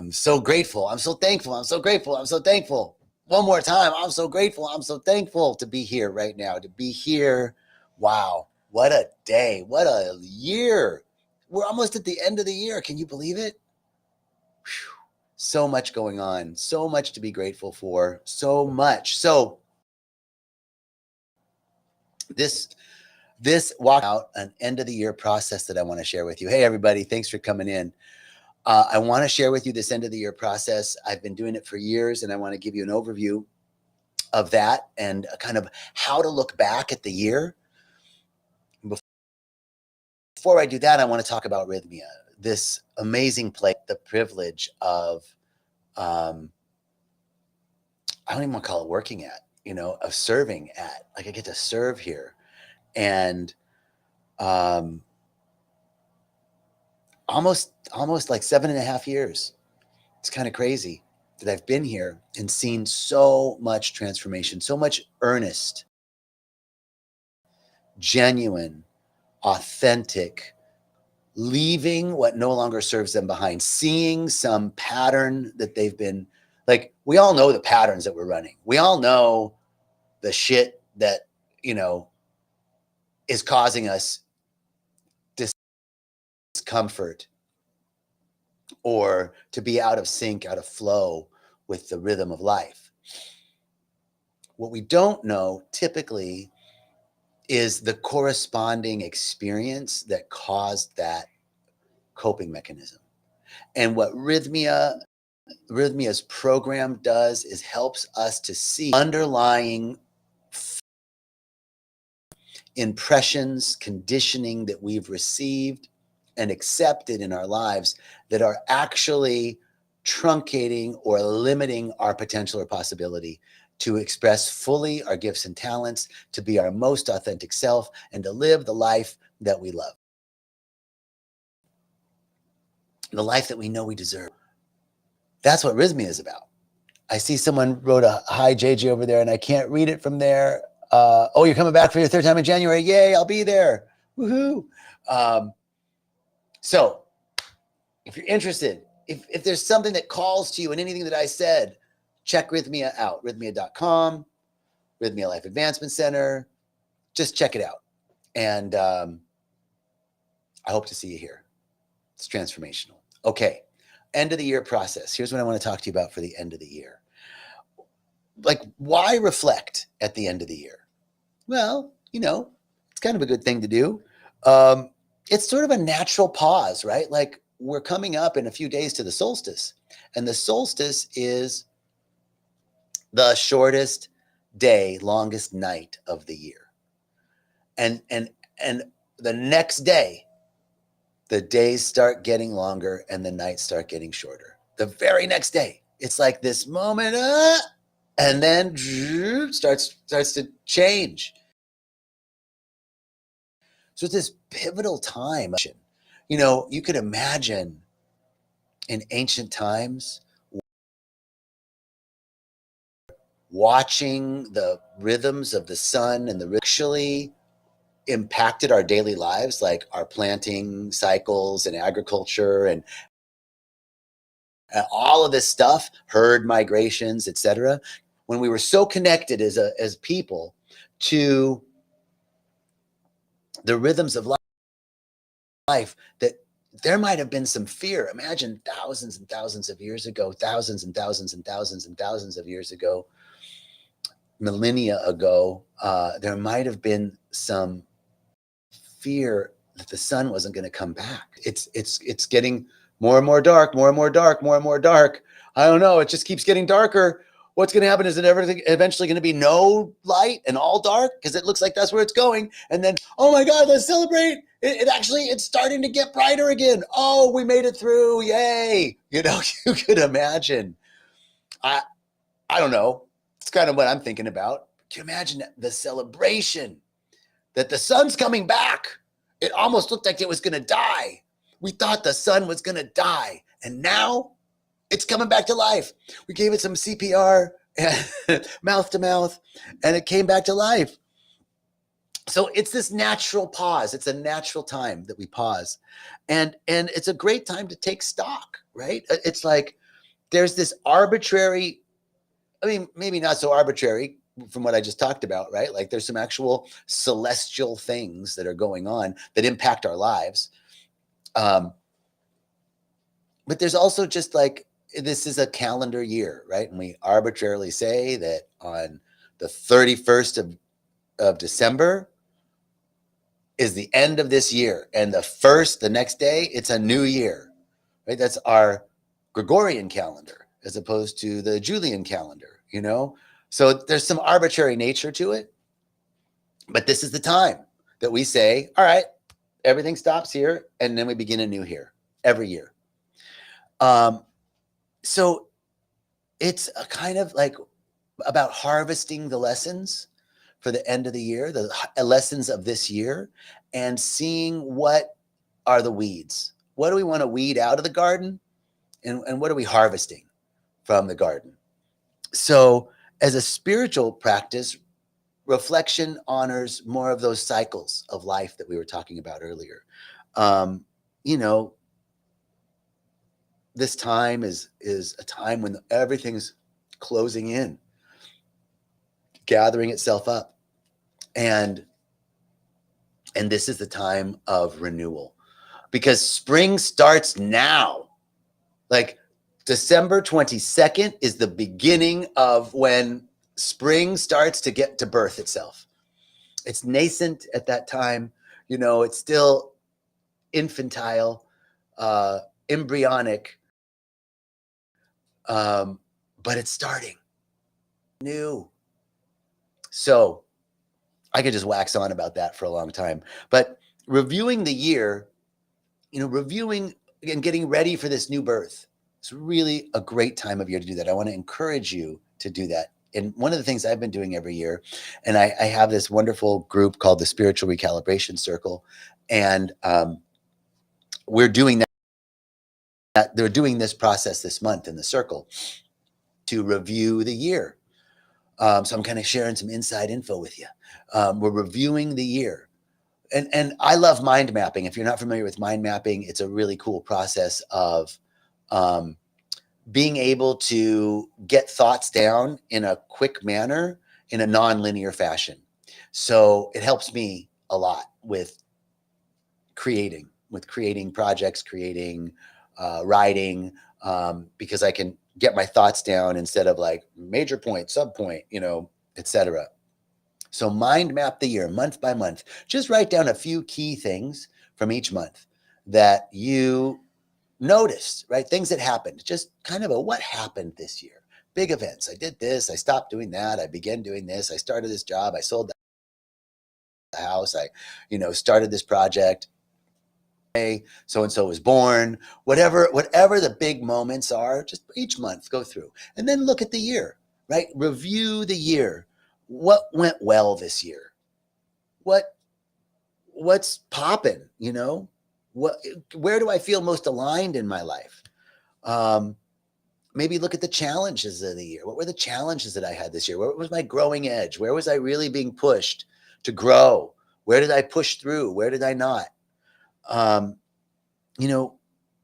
I'm so grateful. I'm so thankful. I'm so grateful. I'm so thankful. One more time. I'm so grateful. I'm so thankful to be here right now, to be here. Wow. What a day. What a year. We're almost at the end of the year. Can you believe it? Whew. So much going on. So much to be grateful for. So much. So this walk out an end of the year process that I want to share with you. Hey, everybody. Thanks for coming in. I want to share with you this end of the year process. I've been doing it for years, and I want to give you an overview of that and kind of how to look back at the year. Before I do that, I want to talk about Rythmia, this amazing place, the privilege of, I don't even want to call it working at, of serving at. Like, I get to serve here. And almost like 7.5 years. It's kind of crazy that I've been here and seen so much transformation, so much earnest, genuine, authentic, leaving what no longer serves them behind, seeing some pattern that they've been, like, we all know the patterns that we're running. We all know the shit that, is causing us discomfort or to be out of sync, out of flow with the rhythm of life. What we don't know typically is the corresponding experience that caused that coping mechanism. And what Rythmia's program does is helps us to see underlying impressions, conditioning that we've received and accepted in our lives that are actually truncating or limiting our potential or possibility to express fully our gifts and talents, to be our most authentic self, and to live the life that we love. The life that we know we deserve. That's what Rythmia is about. I see someone wrote a hi JJ over there, and I can't read it from there. Oh, you're coming back for your third time in January. Yay, I'll be there. Woohoo. So if you're interested, if there's something that calls to you and anything that I said, check Rythmia out, rythmia.com, Rythmia Life Advancement Center. Just check it out. And I hope to see you here. It's transformational. Okay, end of the year process. Here's what I want to talk to you about for the end of the year. Like, why reflect at the end of the year? Well, it's kind of a good thing to do. It's sort of a natural pause, right? Like, we're coming up in a few days to the solstice, and the solstice is the shortest day, longest night of the year. And the next day, the days start getting longer and the nights start getting shorter. The very next day, it's like this moment, and then starts to change. So it's this pivotal time. You could imagine in ancient times watching the rhythms of the sun and the actually impacted our daily lives, like our planting cycles and agriculture and all of this stuff, herd migrations, etc. When we were so connected as people to the rhythms of life that there might have been some fear. Imagine thousands and thousands of years ago, thousands and thousands and thousands and thousands of years ago, millennia ago, there might have been some fear that the sun wasn't going to come back. It's getting more and more dark, more and more dark, more and more dark. I don't know. It just keeps getting darker. What's going to happen? Is it eventually going to be no light and all dark? Because it looks like that's where it's going. And then, oh my God, let's celebrate. It's starting to get brighter again. Oh, we made it through. Yay. You could imagine. I don't know. It's kind of what I'm thinking about. Can you imagine the celebration that the sun's coming back? It almost looked like it was going to die. We thought the sun was going to die. And now it's coming back to life. We gave it some CPR, mouth to mouth, and it came back to life. So it's this natural pause. It's a natural time that we pause. And it's a great time to take stock, right? It's like, there's this arbitrary, I mean, maybe not so arbitrary from what I just talked about, right? Like there's some actual celestial things that are going on that impact our lives. But there's also just like, this is a calendar year, right? And we arbitrarily say that on the 31st of December is the end of this year. And the next day, it's a new year, right? That's our Gregorian calendar as opposed to the Julian calendar, you know? So there's some arbitrary nature to it. But this is the time that we say, all right, everything stops here. And then we begin anew here every year. So it's a kind of like about harvesting the lessons for the end of the year, the lessons of this year, and seeing what are the weeds. What do we want to weed out of the garden? And what are we harvesting from the garden? So as a spiritual practice, reflection honors more of those cycles of life that we were talking about earlier. You know, this time is a time when everything's closing in, gathering itself up. And this is the time of renewal, because spring starts now. Like December 22nd is the beginning of when spring starts to get to birth itself. It's nascent at that time. You know, it's still infantile, embryonic, but it's starting new. So I could just wax on about that for a long time. But reviewing the year, you know, reviewing and getting ready for this new birth, it's really a great time of year to do that. I want to encourage you to do that. And one of the things I've been doing every year, and I have this wonderful group called the Spiritual Recalibration Circle, and we're doing that. They're doing this process this month in the circle to review the year. So I'm kind of sharing some inside info with you. We're reviewing the year. And I love mind mapping. If you're not familiar with mind mapping, it's a really cool process of being able to get thoughts down in a quick manner in a non-linear fashion. So it helps me a lot with creating projects, creating, writing, because I can get my thoughts down instead of like major point, sub point, you know, etc. So mind map the year month by month. Just write down a few key things from each month that you noticed, right? Things that happened, just kind of a what happened this year. Big events. I did this. I stopped doing that. I began doing this. I started this job. I sold the house. I, you know, started this project. So-and-so was born. Whatever the big moments are, just each month go through. And then look at the year, right? Review the year. What went well this year? What's popping, you know? Where do I feel most aligned in my life? Maybe look at the challenges of the year. What were the challenges that I had this year? Where was my growing edge? Where was I really being pushed to grow? Where did I push through? Where did I not? You know,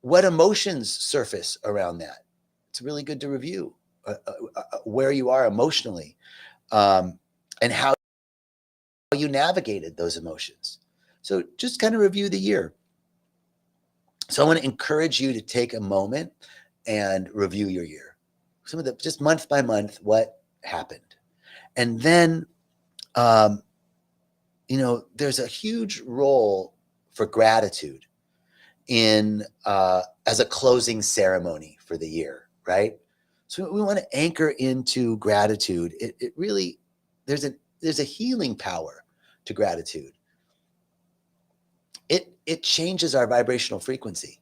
what emotions surface around that? It's really good to review where you are emotionally, and how you navigated those emotions. So just kind of review the year. So I want to encourage you to take a moment and review your year. Some of the, just month by month, what happened. And then, you know, there's a huge role for gratitude in as a closing ceremony for the year, right? So we want to anchor into gratitude. It really, there's a healing power to gratitude. It changes our vibrational frequency.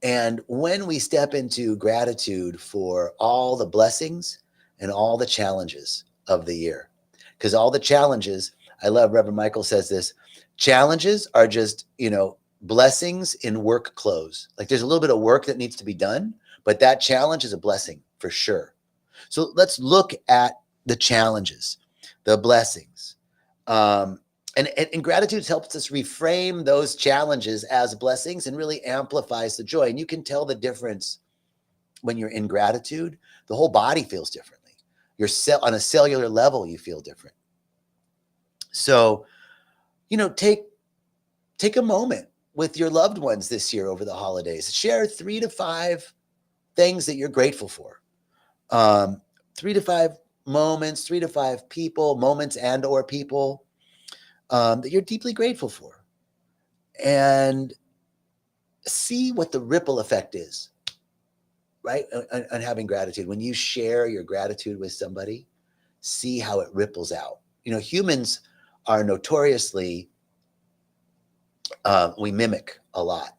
And when we step into gratitude for all the blessings and all the challenges of the year, because all the challenges, I love Reverend Michael says this, challenges are just, you know, blessings in work clothes. Like there's a little bit of work that needs to be done, but that challenge is a blessing for sure. So let's look at the challenges, the blessings. And gratitude helps us reframe those challenges as blessings and really amplifies the joy. And you can tell the difference when you're in gratitude, the whole body feels differently. Your cell on a cellular level, you feel different. So, take a moment with your loved ones this year over the holidays. Share 3 to 5 things that you're grateful for. 3 to 5 moments, 3 to 5 people, moments and or people that you're deeply grateful for. And see what the ripple effect is, right? On having gratitude. When you share your gratitude with somebody, see how it ripples out. Humans are notoriously, we mimic a lot.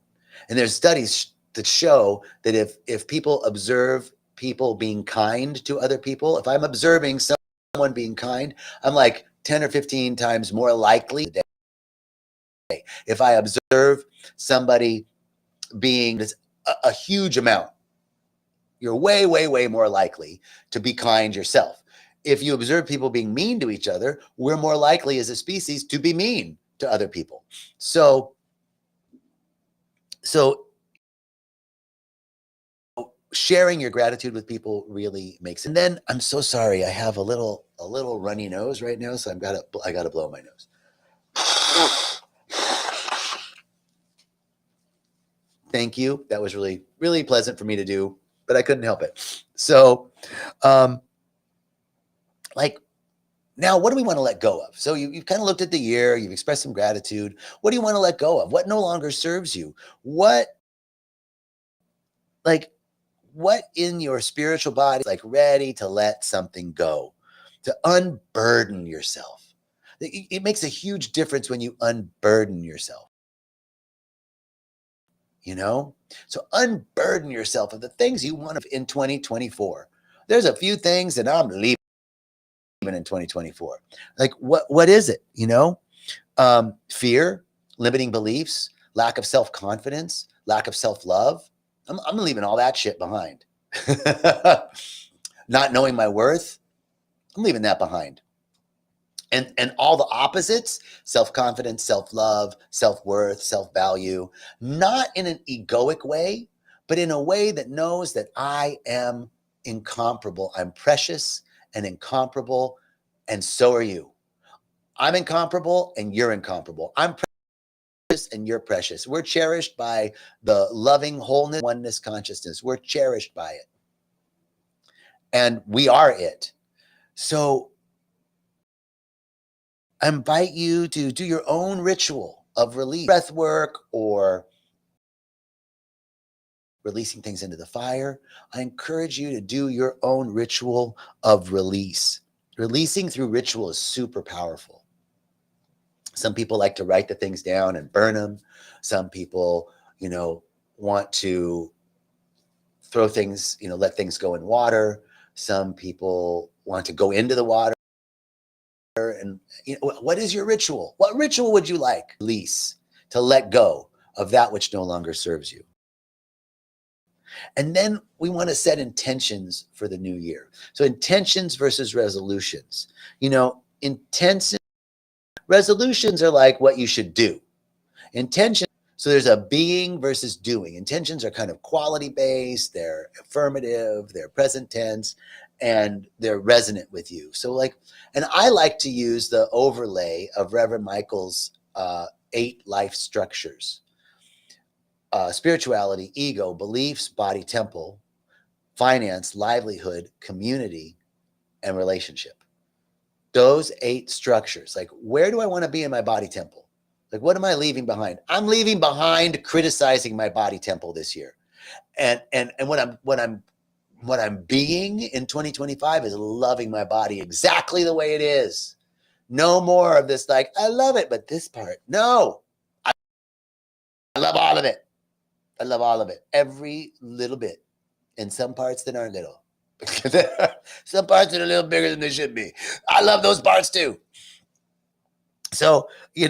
And there's studies that show that if people observe people being kind to other people, if I'm observing someone being kind, I'm like 10 or 15 times more likely. If I observe somebody being a huge amount, you're way, way, way more likely to be kind yourself. If you observe people being mean to each other, we're more likely as a species to be mean to other people. So sharing your gratitude with people really makes it. And then I'm so sorry, I have a little runny nose right now, so I gotta blow my nose. Thank you. That was really, really pleasant for me to do, but I couldn't help it. So, now, what do we want to let go of? So you've kind of looked at the year, you've expressed some gratitude. What do you want to let go of? What no longer serves you? What in your spiritual body is ready to let something go, to unburden yourself? It makes a huge difference when you unburden yourself. So unburden yourself of the things you want in 2024. There's a few things that I'm leaving in 2024. What is it? Fear, limiting beliefs, lack of self-confidence, lack of self-love. I'm leaving all that shit behind. Not knowing my worth, I'm leaving that behind. And all the opposites, self-confidence, self-love, self-worth, self-value, not in an egoic way, but in a way that knows that I am incomparable. I'm precious and incomparable, and so are you. I'm incomparable and you're incomparable. I'm precious and you're precious. We're cherished by the loving wholeness, oneness consciousness. We're cherished by it. And we are it. So I invite you to do your own ritual of release, breath work, or releasing things into the fire. I encourage you to do your own ritual of release. Releasing through ritual is super powerful. Some people like to write the things down and burn them. Some people, want to throw things, let things go in water. Some people want to go into the water. And what is your ritual? What ritual would you like? Release, to let go of that which no longer serves you. And then we want to set intentions for the new year. So intentions versus resolutions. Resolutions are like what you should do. Intentions, so there's a being versus doing. Intentions are kind of quality based, they're affirmative, they're present tense, and they're resonant with you. So and I like to use the overlay of Reverend Michael's 8 life structures. Spirituality, ego, beliefs, body, temple, finance, livelihood, community, and relationship. Those 8 structures. Where do I want to be in my body temple? What am I leaving behind? I'm leaving behind criticizing my body temple this year. And what I'm being in 2025 is loving my body exactly the way it is. No more of this I love it, but this part, no. I love all of it. I love all of it. Every little bit. And some parts that aren't little. Some parts that are a little bigger than they should be. I love those parts too. So, you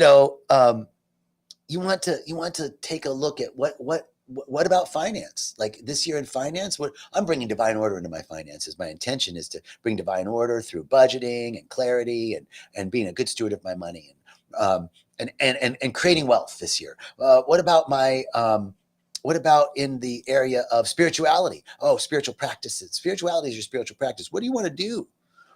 want to take a look at what about finance? This year in finance, I'm bringing divine order into my finances. My intention is to bring divine order through budgeting and clarity and being a good steward of my money and creating wealth this year. What about my What about in the area of spirituality? Oh, spiritual practices. Spirituality is your spiritual practice. What do you want to do?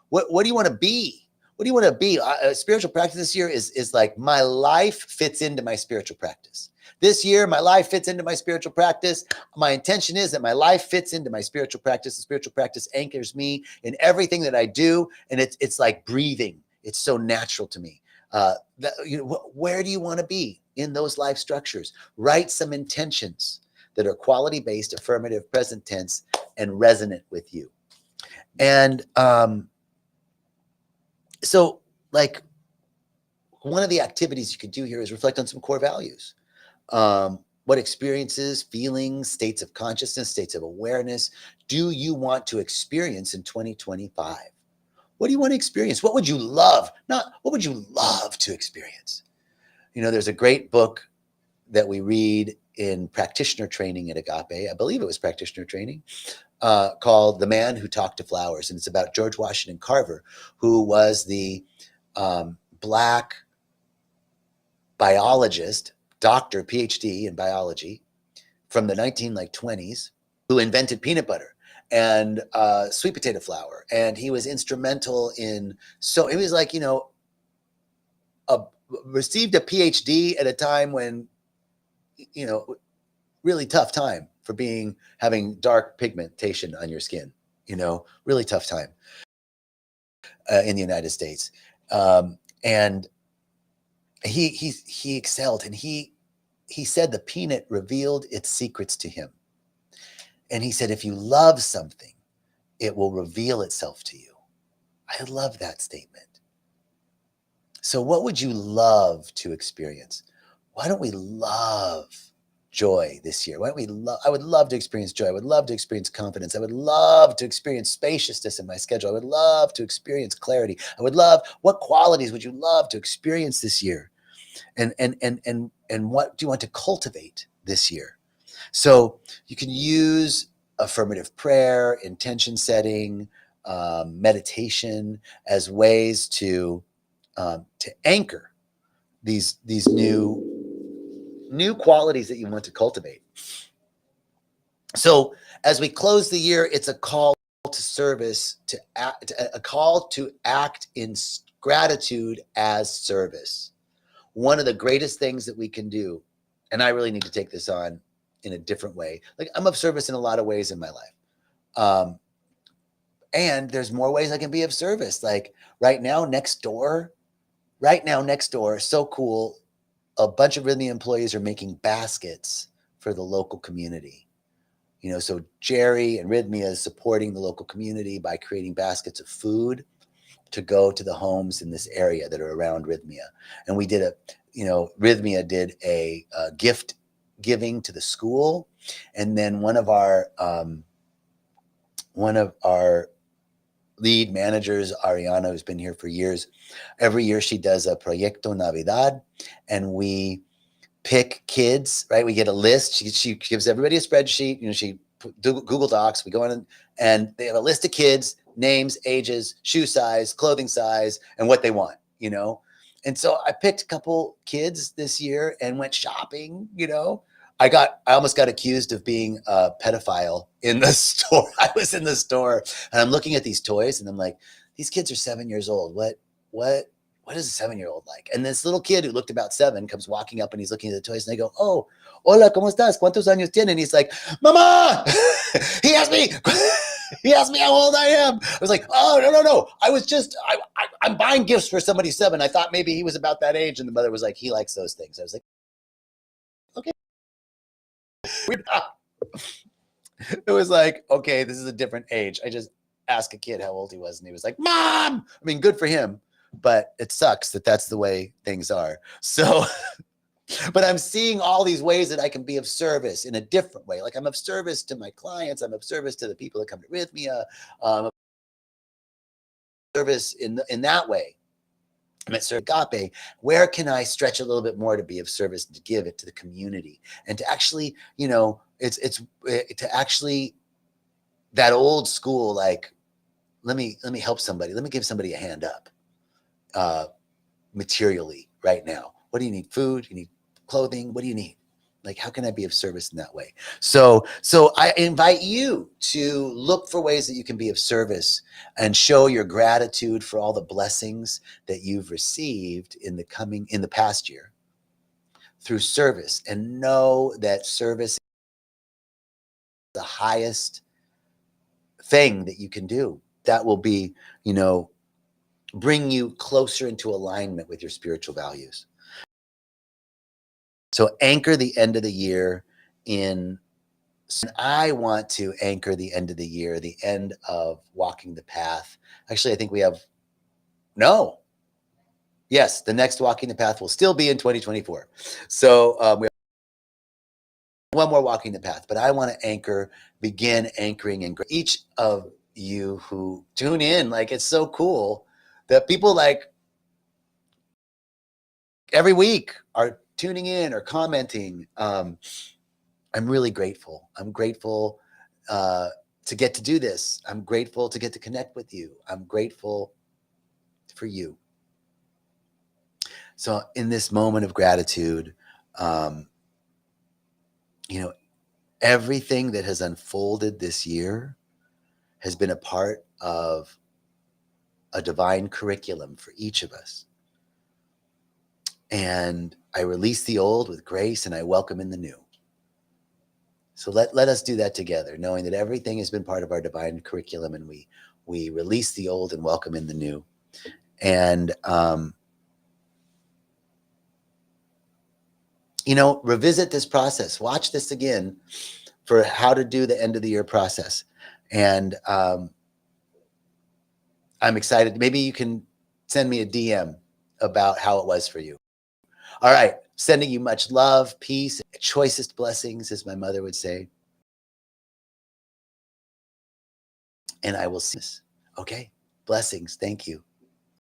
What do you want to be? What do you want to be? Spiritual practice this year is like my life fits into my spiritual practice. This year, my life fits into my spiritual practice. My intention is that my life fits into my spiritual practice. The spiritual practice anchors me in everything that I do, and it's like breathing. It's so natural to me. Where do you want to be in those life structures? Write some intentions that are quality-based, affirmative, present tense, and resonant with you. And so, like, one of the activities you could do here is reflect on some core values. What experiences, feelings, states of consciousness, states of awareness do you want to experience in 2025? What do you want to experience? What would you love? Not what would you love to experience? There's a great book that we read in practitioner training at Agape. I believe it was practitioner training, called The Man Who Talked to Flowers. And it's about George Washington Carver, who was the Black biologist, doctor, PhD in biology from the 1920s, who invented peanut butter and sweet potato flour. And he was instrumental in, so it was like, received a PhD at a time when, really tough time for having dark pigmentation on your skin, really tough time in the United States. And he excelled, and he said the peanut revealed its secrets to him. And he said, if you love something, it will reveal itself to you. I love that statement. So what would you love to experience? Why don't we love joy this year? Why don't we I would love to experience joy. I would love to experience confidence. I would love to experience spaciousness in my schedule. I would love to experience clarity. What qualities would you love to experience this year? And what do you want to cultivate this year? So you can use affirmative prayer, intention setting, meditation as ways to anchor these new qualities that you want to cultivate. So as we close the year, it's a call to service, a call to act in gratitude as service. One of the greatest things that we can do, and I really need to take this on in a different way. Like, I'm of service in a lot of ways in my life. And there's more ways I can be of service. Like right now next door, so cool. A bunch of rythmia employees are making baskets for the local community. So Jerry and rythmia is supporting the local community by creating baskets of food to go to the homes in this area that are around rythmia. And we did rythmia did a gift giving to the school. And then one of our lead managers, Ariana, who's been here for years, every year she does a Proyecto Navidad, and we pick kids, right? We get a list. She gives everybody a spreadsheet. She Google Docs. We go in and they have a list of kids, names, ages, shoe size, clothing size, and what they want, And so I picked a couple kids this year and went shopping, I almost got accused of being a pedophile in the store. I was in the store and I'm looking at these toys and I'm like, these kids are 7 years old. What is a 7-year-old like? And this little kid who looked about 7 comes walking up and he's looking at the toys and I go, oh, hola, ¿cómo estás? ¿Cuántos años tiene? And he's like, Mama! He asked me how old I am. I was like, oh, no. I'm buying gifts for somebody 7. I thought maybe he was about that age. And the mother was like, he likes those things. I was like, okay. It was like, okay, this is a different age. I just asked a kid how old he was and he was like, Mom! I mean, good for him, but it sucks that that's the way things are. So, but I'm seeing all these ways that I can be of service in a different way. Like, I'm of service to my clients. I'm of service to the people that come to rythmia. Service in that way. I'm at Agape. Where can I stretch a little bit more to be of service, to give it to the community, and to actually, it's to actually, that old school, like, let me help somebody. Let me give somebody a hand up, materially right now. What do you need? Food? You need clothing? What do you need? Like, how can I be of service in that way? So I invite you to look for ways that you can be of service and show your gratitude for all the blessings that you've received in the past year through service, and know that service is the highest thing that you can do. That will be, bring you closer into alignment with your spiritual values. So anchor the end of the year in. I want to anchor the end of the year, the end of Walking the Path. Actually, I think we have, no. Yes, the next Walking the Path will still be in 2024. So we have one more Walking the Path, but I want to begin anchoring in each of you who tune in. Like, it's so cool that people like every week are tuning in or commenting. I'm really grateful. I'm grateful to get to do this. I'm grateful to get to connect with you. I'm grateful for you. So in this moment of gratitude, everything that has unfolded this year has been a part of a divine curriculum for each of us. And I release the old with grace and I welcome in the new. So let us do that together, knowing that everything has been part of our divine curriculum, and we release the old and welcome in the new. And, revisit this process. Watch this again for how to do the end of the year process. And I'm excited. Maybe you can send me a DM about how it was for you. All right. Sending you much love, peace, choicest blessings, as my mother would say. And I will see this. Okay. Blessings. Thank you.